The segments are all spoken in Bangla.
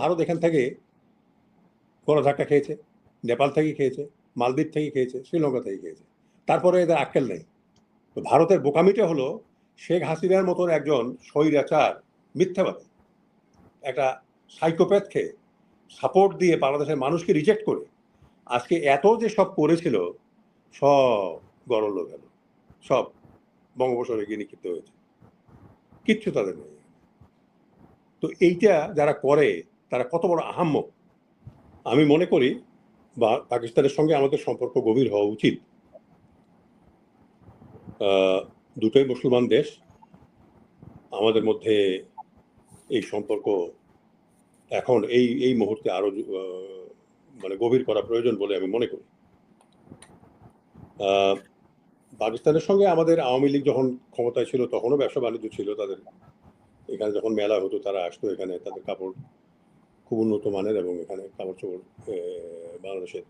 ভারত এখান থেকে গণধাক্কা খেয়েছে, নেপাল থেকে খেয়েছে, মালদ্বীপ থেকে খেয়েছে, শ্রীলঙ্কা থেকে খেয়েছে, তারপরে এদের আক্কেল নেই। তো ভারতের বোকামিটা হলো শেখ হাসিনার মতন একজন স্বৈরাচার মিথ্যাবাদী একটা সাইকোপ্যাথকে সাপোর্ট দিয়ে বাংলাদেশের মানুষকে রিজেক্ট করে আজকে এত যে সব করেছিল সব গরল গেল, সব বঙ্গোপসাগরে গিয়ে নিক্ষিপ্ত হয়েছে, কিচ্ছু তাদের নেই। তো এইটা যারা করে তারা কত বড় আহাম্মক। আমি মনে করি বা পাকিস্তানের সঙ্গে আমাদের সম্পর্ক গভীর হওয়া উচিত। দুটোই মুসলমান দেশ, আমাদের মধ্যে এই সম্পর্ক এখন এই মুহূর্তে আরো মানে গভীর করা প্রয়োজন বলে আমি মনে করি। পাকিস্তানের সঙ্গে আমাদের আওয়ামী লীগ যখন ক্ষমতায় ছিল তখনও ব্যবসা বাণিজ্য ছিল তাদের। এখানে যখন মেলা হতো তারা আসতো, এখানে তাদের কাপড় খুব উন্নত মানের এবং এখানে কাপড় চোপড় বাংলাদেশের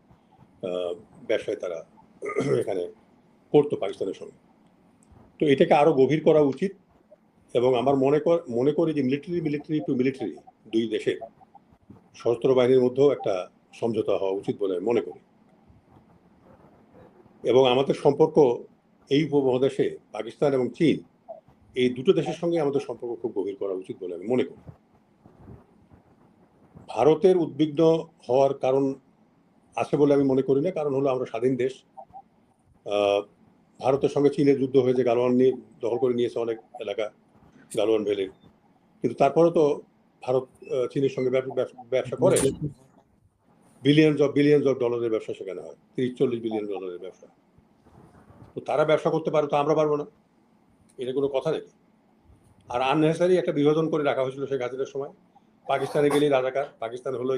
ব্যবসায় তারা এখানে করতো পাকিস্তানের সঙ্গে। তো এটাকে আরো গভীর করা উচিত এবং আমার মনে করি যে মিলিটারি টু মিলিটারি দুই দেশের সশস্ত্র বাহিনীর মধ্যেও একটা সমঝোতা হওয়া উচিত বলে মনে করি। এবং আমাদের সম্পর্ক এই উপমহাদেশে পাকিস্তান এবং চীন এই দুটো দেশের সঙ্গে আমাদের সম্পর্ক খুব গভীর করা উচিত বলে আমি মনে করি। ভারতের উদ্বিগ্ন হওয়ার কারণ আছে বলে আমি মনে করি না। কারণ হলো আমরা স্বাধীন দেশ। ভারতের সঙ্গে চীনের যুদ্ধ হয়েছে, গালওয়ান নিয়ে দখল করে নিয়েছে অনেক এলাকা, গালওয়ান ভ্যালি। কিন্তু তারপরে তো ভারত চীনের সঙ্গে ব্যবসা করে, বিলিয়ন অফ ডলারের ব্যবসা সেখানে হয়, 30-40 বিলিয়ন ডলারের ব্যবসা। তো তারা ব্যবসা করতে পারে, তো আমরা পারবো না? এটা কোনো কথা নাকি? আর আননেসেসারি একটা বিভাজন করে রাখা হয়েছিল শেখ হাসিনার সময়। পাকিস্তানে গেলেই রাজাকার, পাকিস্তান হলো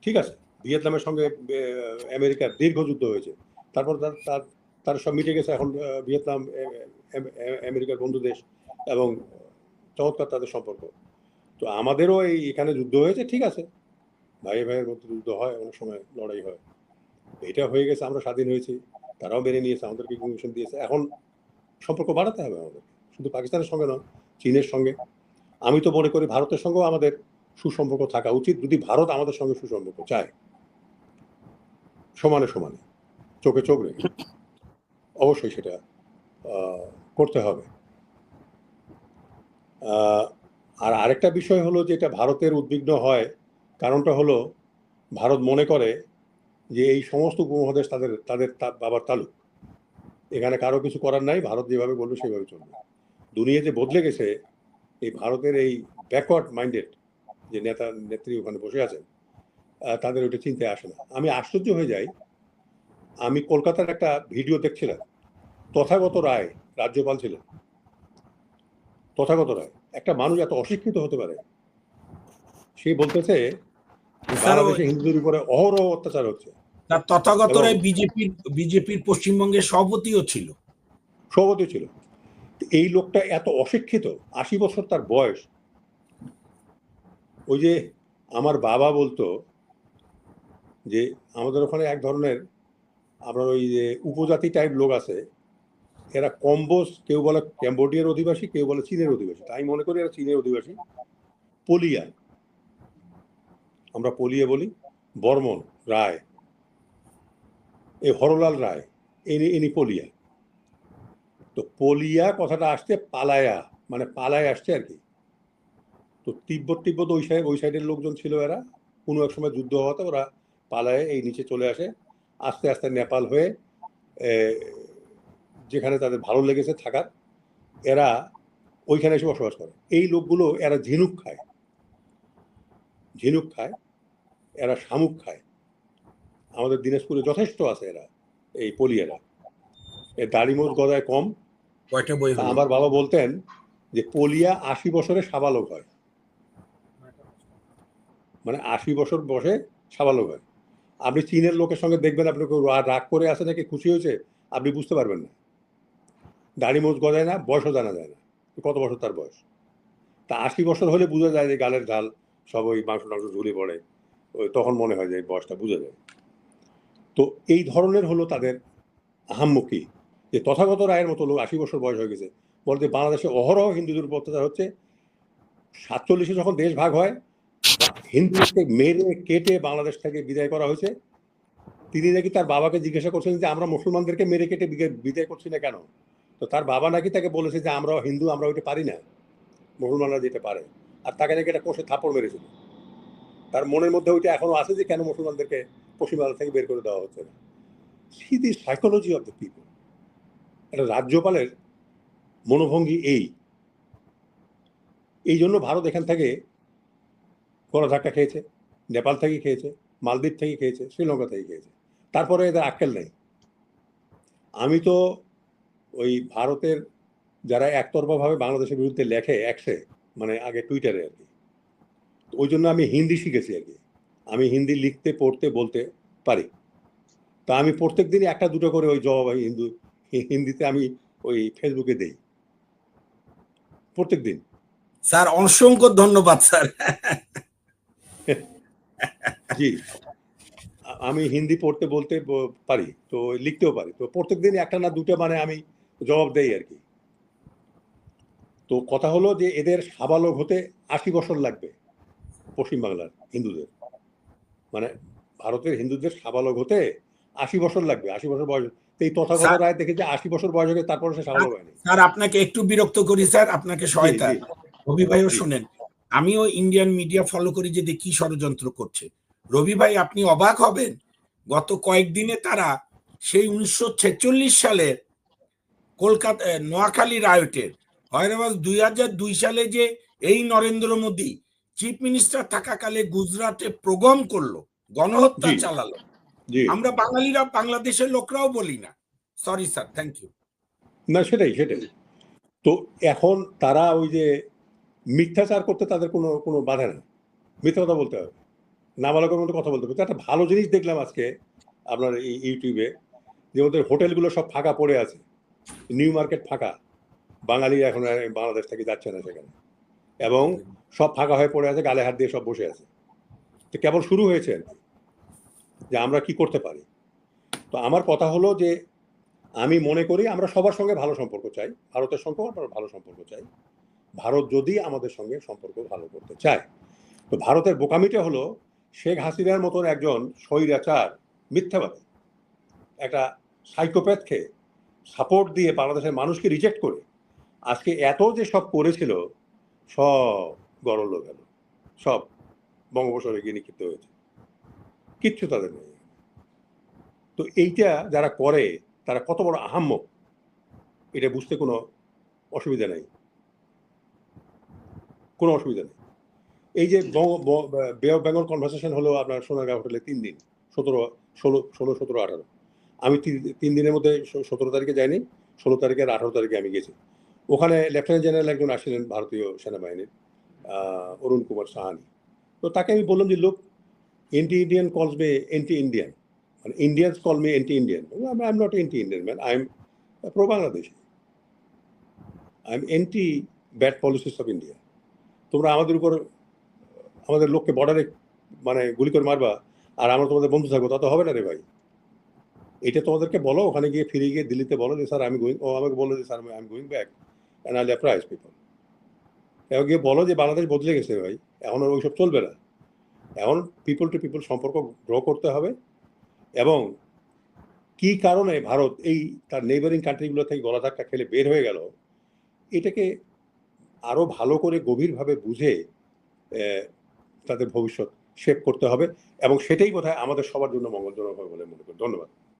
ঠিক আছে। ভিয়েতনামের সঙ্গে আমেরিকার দীর্ঘ যুদ্ধ হয়েছে, তারপর তার সব মিটে গেছে। এখন ভিয়েতনাম আমেরিকার বন্ধু দেশ এবং চমৎকার তাদের সম্পর্ক। তো আমাদেরও এখানে যুদ্ধ হয়েছে, ঠিক আছে, ভাইয়ের মধ্যে যুদ্ধ হয়, অনেক সময় লড়াই হয়, এটা হয়ে গেছে, আমরা স্বাধীন হয়েছি, তারাও মেনে নিয়েছে, আমাদেরকে কমিশন দিয়েছে। এখন সম্পর্ক বাড়াতে হবে আমাদের, শুধু পাকিস্তানের সঙ্গে নয়, চীনের সঙ্গে। আমি তো মনে করি ভারতের সঙ্গেও আমাদের সুসম্পর্ক থাকা উচিত, যদি ভারত আমাদের সঙ্গে সুসম্পর্ক চায়, সমানে সমানে, চোখে চোখ রেখে অবশ্যই সেটা করতে হবে। আর আরেকটা বিষয় হলো যেটা ভারতের উদ্বিগ্ন হয়, কারণটা হলো ভারত মনে করে যে এই সমস্ত উপমহাদেশ তাদের বাবার তালুক, এখানে কারো কিছু করার নাই, ভারত যেভাবে বলবে সেভাবে চলবে। দুনিয়া যে বদলে গেছে, এই ভারতের এই ব্যাকওয়ার্ড মাইন্ডেড যে নেত্রী ওখানে বসে আছেন, তাদের ওইটা চিন্তায় আসে না। আমি আশ্চর্য হয়ে যাই, আমি কলকাতার একটা ভিডিও দেখছিলাম, তথাগত রায় রাজ্যপাল ছিলেন। তথাগত রায়, একটা মানুষ এত অশিক্ষিত হতে পারে? সে বলতেছে বাংলাদেশে হিন্দুদের উপরে অহরহ অত্যাচার হচ্ছে। তথাগত রায় বিজেপির পশ্চিমবঙ্গের সভাপতিও ছিল। সভাপতি ছিল। এই লোকটা এত অশিক্ষিত, 80 বছর তার বয়স। ওই যে আমার বাবা বলতো যে আমাদের ওখানে এক ধরনের আপনার ওই যে উপজাতি টাইপ লোক আছে, এরা কম্বোজ, কেউ বলে ক্যাম্বোডিয়ার অধিবাসী, কেউ বলে চীনের অধিবাসী। তাই মনে করি এরা চীনের অধিবাসী। পলিয়া, আমরা পলিয়া বলি। বর্মন রায়, এই হরলাল রায়, ইনি পলিয়া। তো পলিয়া কথাটা আসছে পালায়া, মানে পালায় আসছে আর কি। তো তিব্বত ওই সাইডের লোকজন ছিল এরা। কোনো এক সময় যুদ্ধ হওয়াতে ওরা পালায় এই নিচে চলে আসে, আস্তে আস্তে নেপাল হয়ে যেখানে তাদের ভালো লেগেছে থাকার, এরা ওইখানে এসে বসবাস করে। এই লোকগুলো এরা ঝিনুক খায়, এরা শামুক খায়। আমাদের দিনাজপুরে যথেষ্ট আছে এরা, এই পলিয়ারা। এর দাড়িমোজ গজায় কম। আমার বাবা বলতেন যে পলিয়া 80 বছরে সাবালক হয়, মানে 80 বছর বসে সাবালক হয়। আপনি চীনের লোকের সঙ্গে দেখবেন, আপনি রাগ করে আছে নাকি খুশি হয়েছে আপনি বুঝতে পারবেন না। দাড়িমোজ গজায় না, বয়সও জানা যায় না কত বছর তার বয়স। তা 80 বছর হলে বোঝা যায় যে গালের ঝাল সব ওই মাংস ঝুলে পড়ে, তখন মনে হয় যে বয়সটা বোঝা যায়। তো এই ধরনের হলো তাদের আহাম্মকি, যে তথাগত রায়ের মতো লোক 80 বছর বয়স হয়ে গেছে, বলতে বাংলাদেশে অহরহ হিন্দুদের উপর অত্যাচার হচ্ছে। 47-এ যখন দেশ ভাগ হয় হিন্দুদেরকে মেরে কেটে বাংলাদেশ থেকে বিদায় করা হয়েছে। তিনি নাকি তার বাবাকে জিজ্ঞাসা করছেন যে আমরা মুসলমানদেরকে মেরে কেটে বিদায় করছি না কেন? তো তার বাবা নাকি তাকে বলেছে যে আমরা হিন্দু, আমরা ওইটা পারি না, মুসলমানরা যেতে পারে। আর তাকে নাকি এটা কষে থাপড় মেরেছিল। তার মনের মধ্যে ওইটা এখনো আছে যে কেন মুসলমানদেরকে পশ্চিমবাংলা থেকে বের করে দেওয়া হচ্ছে না। See the psychology of the people. একটা রাজ্যপালের মনোভঙ্গি এই জন্য ভারত এখান থেকে গলা ধাক্কা খেয়েছে, নেপাল থেকে খেয়েছে, মালদ্বীপ থেকে খেয়েছে, শ্রীলঙ্কা থেকে খেয়েছে। তারপরে এদের আক্কেল নেই। আমি তো ওই ভারতের যারা একতরফাভাবে বাংলাদেশের বিরুদ্ধে লেখে এক্সে, মানে আগে টুইটারে আর কি, ওই জন্য আমি হিন্দি শিখেছি আর কি। আমি হিন্দি লিখতে, পড়তে, বলতে পারি। তা আমি প্রত্যেক দিনই একটা দুটো করে ওই জবাব হিন্দিতে আমি ওই ফেসবুকে দেই প্রত্যেক দিন। স্যার অসংখ্য ধন্যবাদ স্যার। জি, আমি হিন্দি পড়তে বলতে পারি, তো লিখতেও পারি। তো প্রত্যেক দিন একটা না দুটো মানে আমি জবাব দেই আর কি। তো কথা হলো যে এদের সাবালক হতে 80 বছর লাগবে পশ্চিমবাংলার হিন্দুদের, মানে ভারতের হিন্দুদের সাবালক হতে 80 বছর লাগবে। 80 বছর বয়স। এই তথাগত রায় দেখেছে 80 বছর বয়স হয়ে তারপরে সে সাবালক হয়নি। স্যার আপনাকে একটু বিরক্ত করি স্যার, আপনাকে সহায়তা। রবি ভাইও শুনেন, আমিও ইন্ডিয়ান মিডিয়া ফলো করি যে দেখি ষড়যন্ত্র করছে। রবি ভাই আপনি অবাক হবেন, গত কয়েকদিনে তারা সেই 1946 সালের কলকাতা নোয়াখালী রায়টের হায়দ্রাবাদ 2002 সালে যে এই নরেন্দ্র মোদী চিফ মিনিস্টার থাকাকালে গুজরাটে প্রোগ্রাম করলো, গণহত্যা চালালো, আমরা বাঙালিরা, বাংলাদেশের লোকরাও বলি না। Sorry sir, thank you. না সেটাই। তো এখন তারা ওই যে মিথ্যাচার করতে তাদের কোনো কোনো বাধা নেই, মিথ্যা কথা বলতে হবে, নাবালকের মতো কথা বলতে হবে। তো একটা ভালো জিনিস দেখলাম আজকে আপনার এই ইউটিউবে, যে ওদের হোটেলগুলো সব ফাঁকা পড়ে আছে, নিউ মার্কেট ফাঁকা, বাঙালি এখন বাংলাদেশ থেকে যাচ্ছে না সেখানে, এবং সব ফাঁকা হয়ে পড়ে আছে, গালে হাত দিয়ে সব বসে আছে। তো কেবল শুরু হয়েছে আর কি, যে আমরা কি করতে পারি। তো আমার কথা হলো যে আমি মনে করি আমরা সবার সঙ্গে ভালো সম্পর্ক চাই, ভারতের সঙ্গেও আমরা ভালো সম্পর্ক চাই, ভারত যদি আমাদের সঙ্গে সম্পর্ক ভালো করতে চায়। তো ভারতের বোকামিটা হলো শেখ হাসিনার মতন একজন স্বৈরাচার, মিথ্যাবাদী, একটা সাইকোপ্যাথকে সাপোর্ট দিয়ে বাংলাদেশের মানুষকে রিজেক্ট করে আজকে এত যে সব করেছিল সব গরল গেল, সব বঙ্গোপসাগরে গিয়ে নিক্ষিপ্ত হয়েছে, কিচ্ছু তাদের নেই। তো এইটা যারা করে তারা কত বড় আহাম্মক এটা বুঝতে কোনো অসুবিধা নেই, কোনো অসুবিধা নেই। এই যে বে অফ বেঙ্গল কনভারসেশন হলো আপনার সোনারগাঁও হোটেলে 3 দিন, 17, 16, 17, 18। আমি 3 দিনের মধ্যে 17 তারিখে যাইনি, 16 তারিখে আর 18 তারিখে আমি গেছি। ওখানে লেফটেন্যান্ট জেনারেল একজন আসছিলেন ভারতীয় সেনাবাহিনীর, অরুণ কুমার সাহানি। তো তাকে আমি বললাম যে লোক, এন্টি ইন্ডিয়ান কলস মে এন্টি ইন্ডিয়ান, মানে Indians call me anti Indian. I am not anti Indian man, I am pro Bangladeshi, I am anti bad policies of India. তোমরা আমাদের উপর, আমাদের লোককে বর্ডারে মানে গুলি করে মারবা আর আমরা তোমাদের বন্ধু থাকবো, তা তো হবে না রে ভাই। এটা তোমাদেরকে বলো, ওখানে গিয়ে ফিরে গিয়ে দিল্লিতে বলো যে স্যার আমি গোয়িং, ও আমাকে বললো যে sir I am going back and I apprise people. এবার গিয়ে বলো যে বাংলাদেশ বদলে গেছে ভাই, এখন আর ওইসব চলবে না, এখন পিপল টু পিপল সম্পর্ক গ্রো করতে হবে। এবং কি কারণে ভারত এই তার নেইবারিং কান্ট্রিগুলো থেকে গলা ধাক্কা খেলে বের হয়ে গেল, এটাকে আরো ভালো করে গভীরভাবে বুঝে তাদের ভবিষ্যৎ শেপ করতে হবে, এবং সেটাই বোধহয় আমাদের সবার জন্য মঙ্গলজনক হবে বলে মনে করি। ধন্যবাদ।